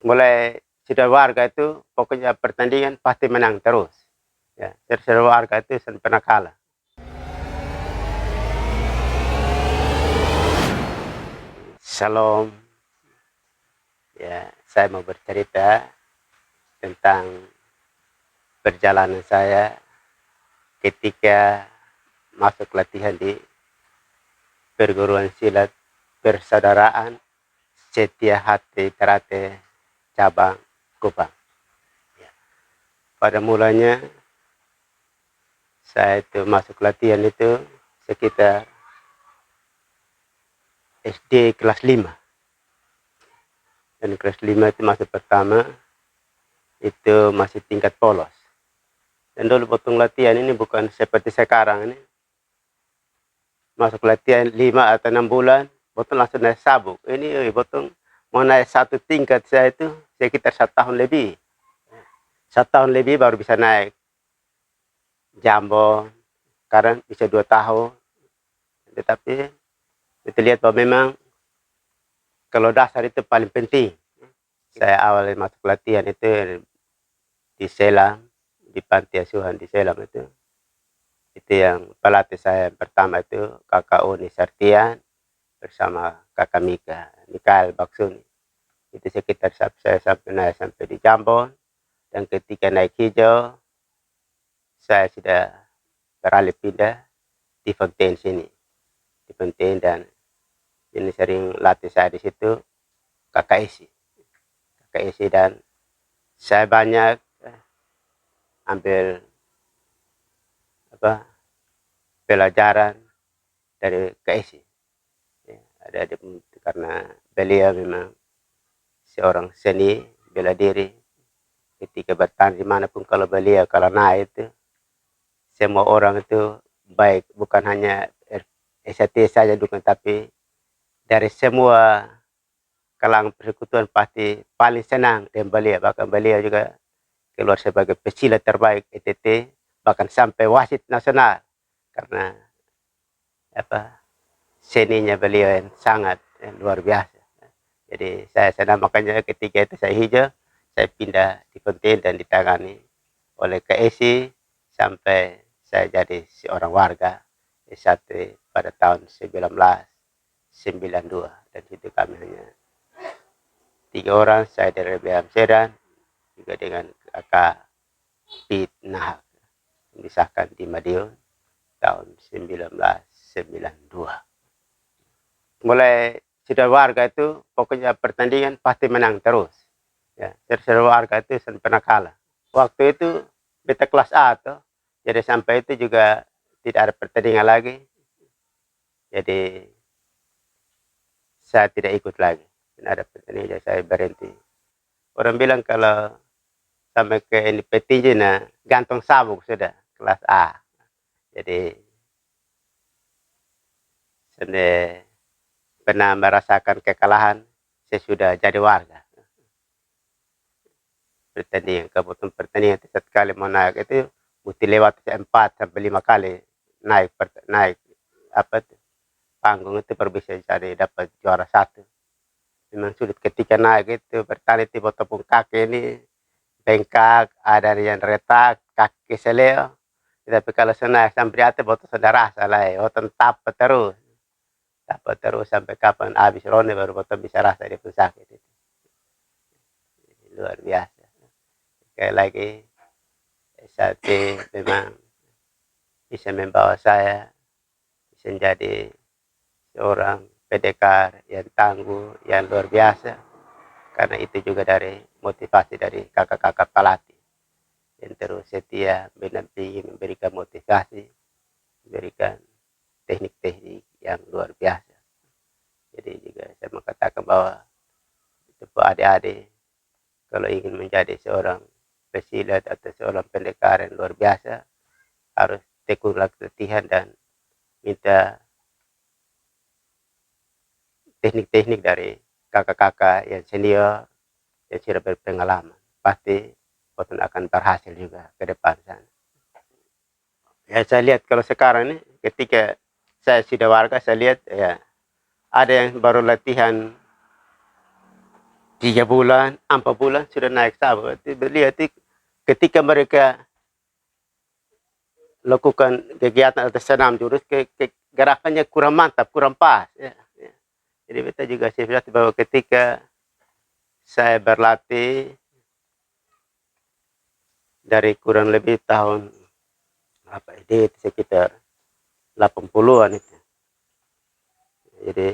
mulai sudah warga itu pokoknya pertandingan pasti menang terus. Ya, sudah warga itu tidak pernah kalah. Shalom. Ya, saya mau bercerita tentang perjalanan saya ketika masuk latihan di perguruan silat persaudaraan Setia Hati Karate cabang Kupang. Ya. Pada mulanya saya itu masuk latihan itu sekitar SD kelas 5. Dan kelas 5 itu masuk pertama itu masih tingkat polos. Dan dulu potong latihan ini bukan seperti sekarang ini. Masuk latihan 5 atau 6 bulan, potong langsung naik sabuk. Ini potong mau naik satu tingkat saya itu sekitar 1 tahun lebih. 1 tahun lebih baru bisa naik jambon, sekarang bisa 2 tahun. Tetapi kita lihat bahwa memang kalau dasar itu paling penting. Saya awalnya masuk latihan itu di Selam, di panti asuhan di Selam itu. Itu yang pelatih saya pertama itu kakak Uni Sartian bersama kakak Mikael Baksuni. Itu sekitar saya sampai di Jambon. Dan ketika naik hijau, saya sudah beralih pindah di Fontaine sini. Di Fontaine, dan ini sering latih saya di situ kakak Isi, dan saya banyak ambil pelajaran dari KSI. Ya, karena beliau memang seorang seni bela diri. Ketika bertahan dimanapun kalau naik itu semua orang itu baik, bukan hanya SAT saja bukan, tapi dari semua kalangan persekutuan pasti paling senang dengan beliau. Bahkan beliau juga keluar sebagai pesilat terbaik ETT, bahkan sampai wasit nasional karena seninya beliau yang sangat luar biasa. Jadi saya senang, makanya ketika itu saya hijau, saya pindah di Fontaine dan ditangani oleh KSI sampai saya jadi seorang warga S1 pada tahun 1992. Dan itu kami hanya 3 orang, saya dari Amsterdam juga dengan kakak Pit Nahak, disahkan di Madiun tahun 1992. Mulai sudah warga itu pokoknya pertandingan pasti menang terus. Ya, sudah warga itu tidak pernah kalah. Waktu itu beta kelas A tuh, jadi sampai itu juga tidak ada pertandingan lagi. Jadi saya tidak ikut lagi. Tidak ada pertandingan, jadi saya berhenti. Orang bilang kalau sampai ke ini petinju gantung sabuk sudah kelas A. Jadi saya pernah merasakan kekalahan sesudah jadi warga. Kebetulan pertandingan satu kali mau naik itu mesti lewat 4 sampai 5 kali naik panggung itu baru bisa jadi dapat juara 1. Memang sulit ketika naik itu, bertali tiba tepung kaki ini bengkak, ada yang retak, kaki seleo. Tapi kalau naik sampai atas botol sudah rasa lah, botol tapak terus sampai kapan habis ronde baru botol bisa rasa dia pun sakit itu. Luar biasa. Sekali lagi SAT memang bisa membawa saya bisa menjadi seorang pendekar yang tangguh, yang luar biasa. Karena itu juga dari motivasi dari kakak-kakak pelatih yang terus setia mendampingi, memberikan motivasi, memberikan teknik-teknik yang luar biasa. Jadi juga saya mengatakan bahwa untuk adik-adik kalau ingin menjadi seorang pesilat atau seorang pendekar yang luar biasa, harus tekun latihan dan minta teknik-teknik dari kakak-kakak yang senior yang sudah berpengalaman. Pasti Cotton akan berhasil juga ke depan sana. Ya, saya lihat kalau sekarang ini ketika saya sudah warga, saya lihat ya ada yang baru latihan 3 bulan, 4 bulan sudah naik sabu. Beliau itu ketika mereka lakukan kegiatan atau senam jurus, gerakannya kurang mantap, kurang pas. Ya, ya. Jadi beta juga saya bahwa ketika saya berlatih dari kurang lebih tahun apa itu sekitar 80-an itu. Jadi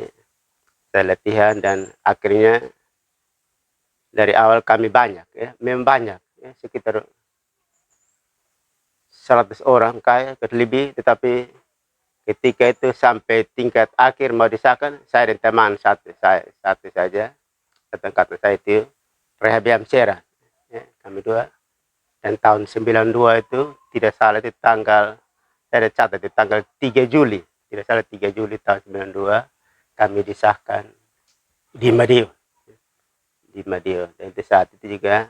saya latihan dan akhirnya dari awal kami banyak ya, memang banyak ya, sekitar 100 orang kayak lebih, tetapi ketika itu sampai tingkat akhir mau disahkan, saya dan teman satu saja datang kata saya itu Rehabiam Sera ya, kami dua. Dan tahun 92 itu tidak salah itu tanggal, saya ada catat itu tanggal 3 Juli, tidak salah 3 Juli tahun 92 kami disahkan di Madiun. Dan itu saat itu juga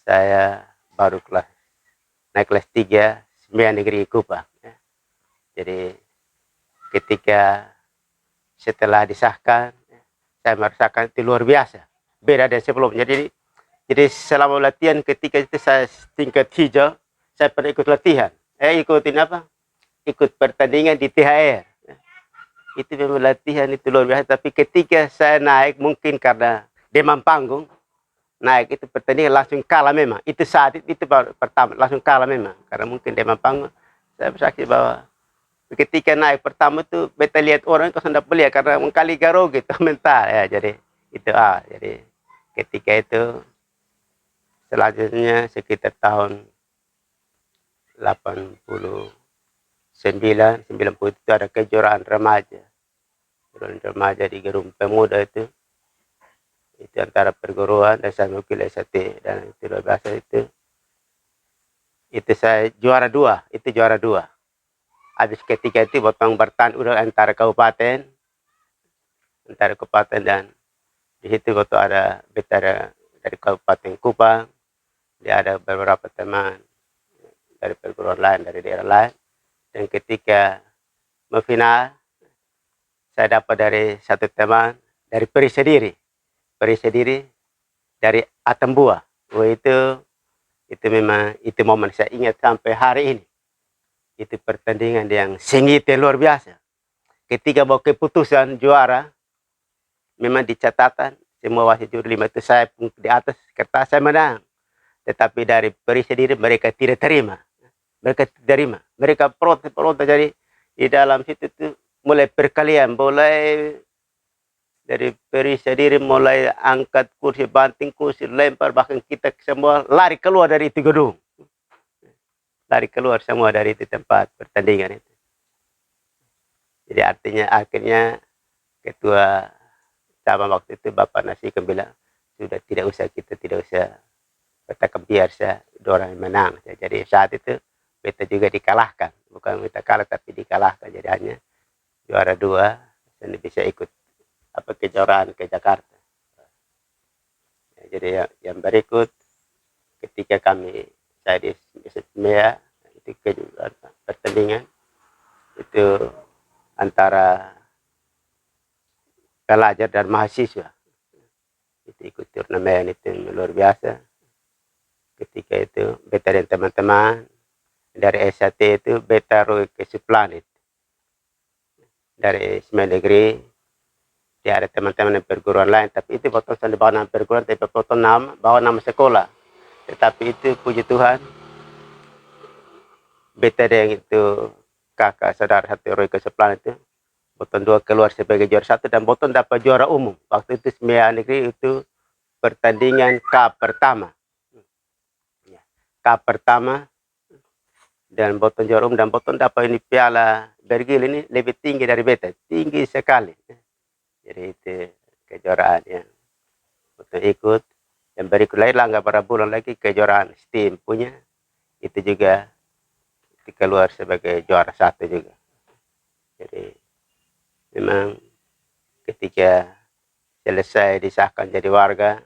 saya baru naik kelas 3 Sembilan Negeri Kupang ya. Jadi ketika setelah disahkan, saya merasakan itu luar biasa, beda dari sebelumnya. Jadi selama latihan ketika itu saya tingkat hijau, saya pernah ikut latihan. Ikutin apa? Ikut pertandingan di THR. Itu memang latihan itu luar biasa. Tapi ketika saya naik, mungkin karena demam panggung, naik itu pertandingan langsung kalah memang. Itu saat itu pertama langsung kalah memang. Karena mungkin demam panggung. Saya bersaksi bahwa ketika naik pertama itu beta lihat orang kau hendak beli karena mengkali garo gitu mental ya. Jadi itu jadi ketika itu selanjutnya sekitar tahun 89, 90 itu ada kejuaraan remaja. Kejuaraan remaja di Gerung Pemuda itu antara perguruan dan saya mewakili SAT dan itu luar biasa itu saya juara 2, itu juara 2. Habis ketika itu potong bertahan udah antara kabupaten dan di situ waktu ada betara dari Kabupaten Kupang, dia ada beberapa teman dari perguruan lain, dari daerah lain. Dan ketika mau final, saya dapat dari satu teman dari Perisediri dari Atambua. Itu memang itu momen saya ingat sampai hari ini. Itu pertandingan yang sengit luar biasa. Ketika mau keputusan juara, memang di catatan semua wasit juri 5 itu saya di atas kertas saya menang. Tetapi dari Perisediri mereka tidak terima. Mereka protes. Jadi di dalam situ tuh mulai perkalian, mulai dari Perisediri mulai angkat kursi, banting kursi, lempar, bahkan kita semua lari keluar dari itu gedung. Lari keluar semua dari itu tempat pertandingan itu. Jadi artinya akhirnya ketua cabang waktu itu Bapak Nasikan bilang, sudah tidak usah kita biar saya orang yang menang. Jadi saat itu kita juga dikalahkan, bukan kita kalah tapi dikalahkan. Jadi hanya juara 2 dan bisa ikut kejuaraan ke Jakarta. Jadi yang berikut ketika saya di SMEA itu kejuaraan pertandingan itu antara pelajar dan mahasiswa. Itu ikut turnamen itu luar biasa. Ketika itu beta dan teman-teman dari S1 itu beta Roy ke Planet. Dari Sembilan Negeri, dia ada teman-teman yang perguruan lain, tapi itu potong di bawah nama perguruan, tapi potong bawa nama sekolah. Tetapi itu puji Tuhan, beta yang itu kakak saudara satu Roy ke Planet itu, potong 2 keluar sebagai juara 1 dan potong dapat juara umum. Waktu itu Sembilan Negeri itu pertandingan Cup pertama. Cup pertama dan Boton juara umum dan Boton dapat ini piala Bergil ini lebih tinggi dari beta, tinggi sekali. Jadi itu kejuaraan yang Boton ikut. Dan berikut lagi lah beberapa bulan lagi kejuaraan Steam punya, itu juga keluar sebagai juara 1 juga. Jadi memang ketika selesai disahkan jadi warga,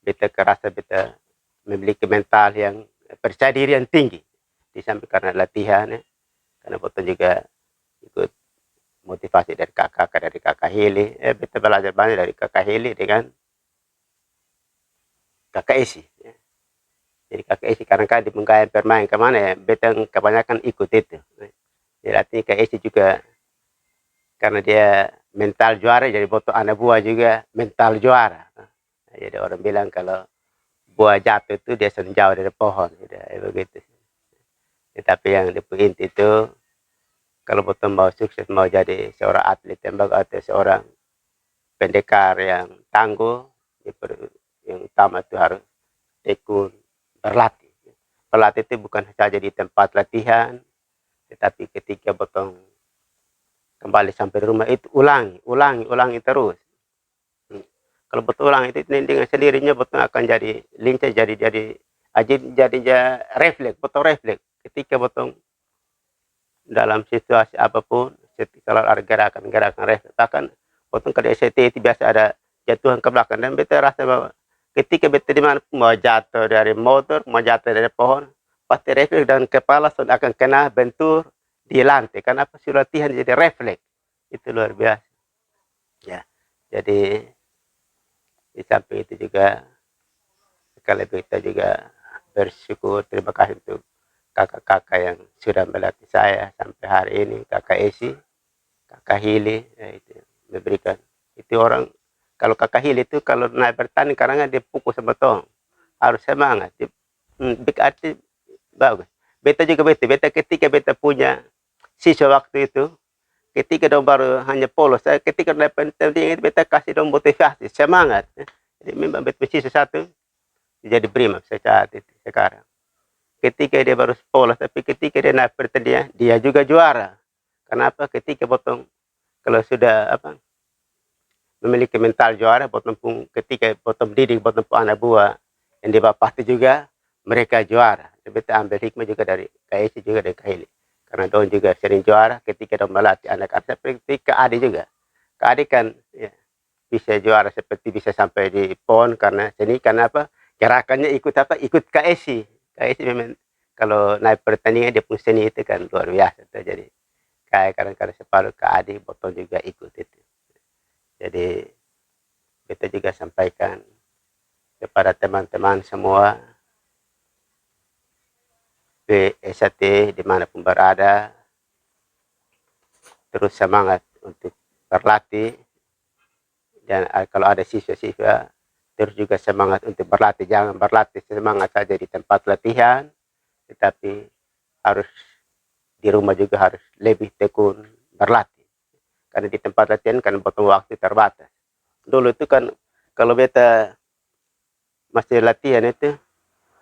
beta kerasa beta memiliki mental yang percaya diri yang tinggi. Di samping karena latihan ya. Karena Boton juga ikut motivasi dari kakak Heli. Beta belajar banyak dari kakak Heli dengan KKSI. Ya. Jadi KKSI kadang-kadang di penggalan permain kemana ya, beteng kebanyakan ikut itu. Jadi artinya KKSI juga karena dia mental juara, jadi foto anak buah juga mental juara. Jadi orang bilang kalau buah jatuh itu dia sering jauh dari pohon, gitu, begitu. Tetapi yang di inti itu kalau betul mau sukses, mau jadi seorang atlet tembak atau seorang pendekar yang tangguh, yang utama itu harus tekun berlatih. Berlatih itu bukan saja di tempat latihan, tetapi ketika betul kembali sampai rumah itu ulangi terus. Kalau betul ulang itu dengan sendirinya betul akan jadi lincah, jadi refleks, betul refleks. Ketika betul dalam situasi apapun, kalau ada gerakan refleks, bahkan betul kalau SCT itu biasa ada jatuhan ke belakang dan beta rasa bahwa ketika beta di mana mau jatuh dari motor, mau jatuh dari pohon, pasti refleks dan kepala sudah akan kena bentur di lantai. Karena apa? Sudah latihan jadi refleks. Itu luar biasa. Ya, jadi di samping itu juga sekali kita juga bersyukur, terima kasih untuk kakak-kakak yang sudah melatih saya sampai hari ini, kakak Esi, kakak Hili, ya itu memberikan. Itu orang, kalau kakak Hili itu kalau naik bertanding karena dia pukul sama tong, harus semangat. Big arti bagus. Beta juga beta ketika beta punya siswa waktu itu, ketika dong baru hanya polos, saya ketika naik pertandingan beta kasih dong motivasi, semangat. Jadi memang beta siswa satu jadi prima saat itu sekarang. Ketika dia baru polos, tapi ketika dia naik pertandingan, dia juga juara. Kenapa? Ketika potong, kalau sudah memiliki mental juara, potong pun ketika potong didik, potong pun anak buah yang di bawah juga mereka juara. Kita ambil hikmah juga dari KSI juga dari Kahili. Karena Don juga sering juara ketika Don melatih anak-anak seperti Kak Adi juga. Kak Adi kan ya, bisa juara seperti bisa sampai di PON karena seni, karena apa? Gerakannya ikut KSI. KSI memang kalau naik pertandingan dia pun seni itu kan luar biasa tuh. Jadi kayak kadang-kadang separuh Kak Adi Botol juga ikut itu. Jadi kita juga sampaikan kepada teman-teman semua PSAT dimanapun berada, terus semangat untuk berlatih, dan kalau ada siswa-siswa terus juga semangat untuk berlatih, jangan berlatih semangat saja di tempat latihan, tetapi harus di rumah juga harus lebih tekun berlatih. Karena di tempat latihan kan butuh waktu terbatas. Dulu itu kan kalau beta masih latihan itu,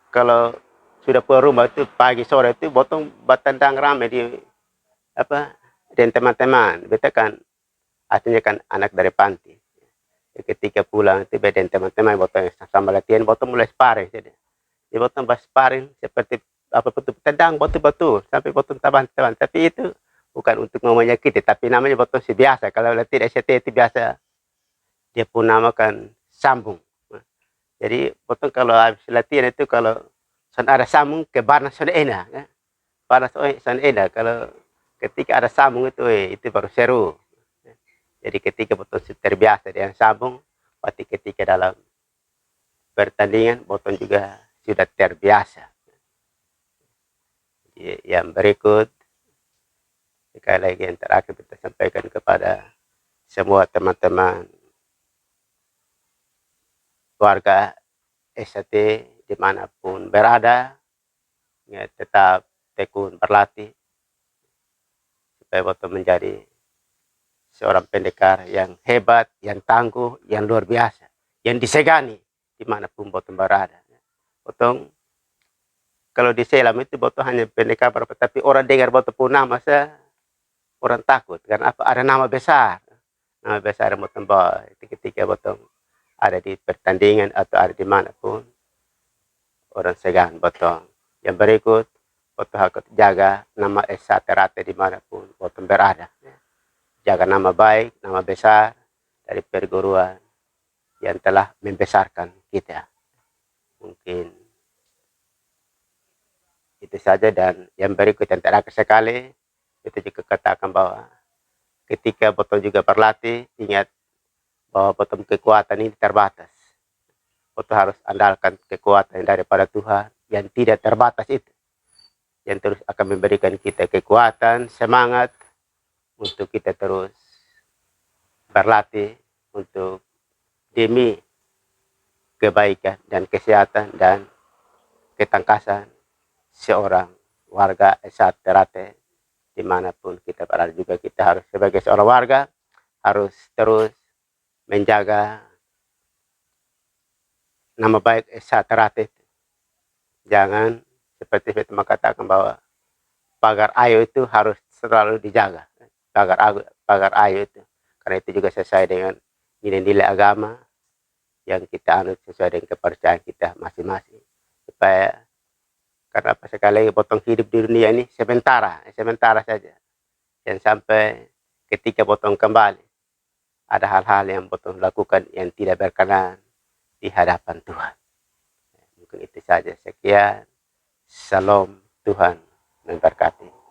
kalau sudah pulang rumah itu pagi sore itu potong batandang rame di dan teman-teman. Beta kan artinya kan anak dari panti. Ketika pulang itu beda teman-teman potong sama latihan, potong mulai sparring. Jadi potong sparring seperti apa betul tendang betul-betul sampai potong taban-taban. Tapi itu bukan untuk menyakiti, tapi namanya potong si biasa. Kalau latihan SCT itu biasa dia pun namakan sambung. Jadi potong kalau habis latihan itu kalau ada sambung ke barna sudah enak. Ya. Barna sudah enak. Kalau ketika ada sambung itu baru seru. Jadi ketika potong terbiasa dengan sambung, berarti ketika dalam pertandingan potong juga sudah terbiasa. Yang berikut sekali lagi yang terakhir kita sampaikan kepada semua teman-teman warga SAT dimanapun berada, ya, tetap tekun berlatih supaya betul menjadi seorang pendekar yang hebat, yang tangguh, yang luar biasa, yang disegani dimanapun betul berada. Betul kalau di Selam itu betul hanya pendekar berapa, tapi orang dengar betul pun nama saya orang takut karena apa? Ada nama besar yang betul bawa itu ketika betul ada di pertandingan atau ada dimanapun orang segan betul. Yang berikut betul harus jaga nama esa terate dimanapun betul berada. Jaga nama baik, nama besar dari perguruan yang telah membesarkan kita. Mungkin itu saja, dan yang berikut yang terakhir sekali itu juga katakan bahwa ketika betul juga berlatih, ingat bahwa betul kekuatan ini terbatas. potong harus andalkan kekuatan daripada Tuhan yang tidak terbatas itu, yang terus akan memberikan kita kekuatan, semangat untuk kita terus berlatih untuk demi kebaikan dan kesehatan dan ketangkasan seorang warga Esa Ternate dimanapun kita berada. Juga kita harus sebagai seorang warga harus terus menjaga nama baik Esa Ternate. Jangan seperti saya mengatakan bahwa pagar ayo itu harus selalu dijaga. Pagar ayo itu, karena itu juga sesuai dengan nilai-nilai agama yang kita anut, sesuai dengan kepercayaan kita masing-masing. Supaya karena apa, sekali lagi potong hidup di dunia ini sementara saja. Dan sampai ketika potong kembali, ada hal-hal yang potong lakukan yang tidak berkenan di hadapan Tuhan. Mungkin itu saja. Sekian. Salam, Tuhan memberkati.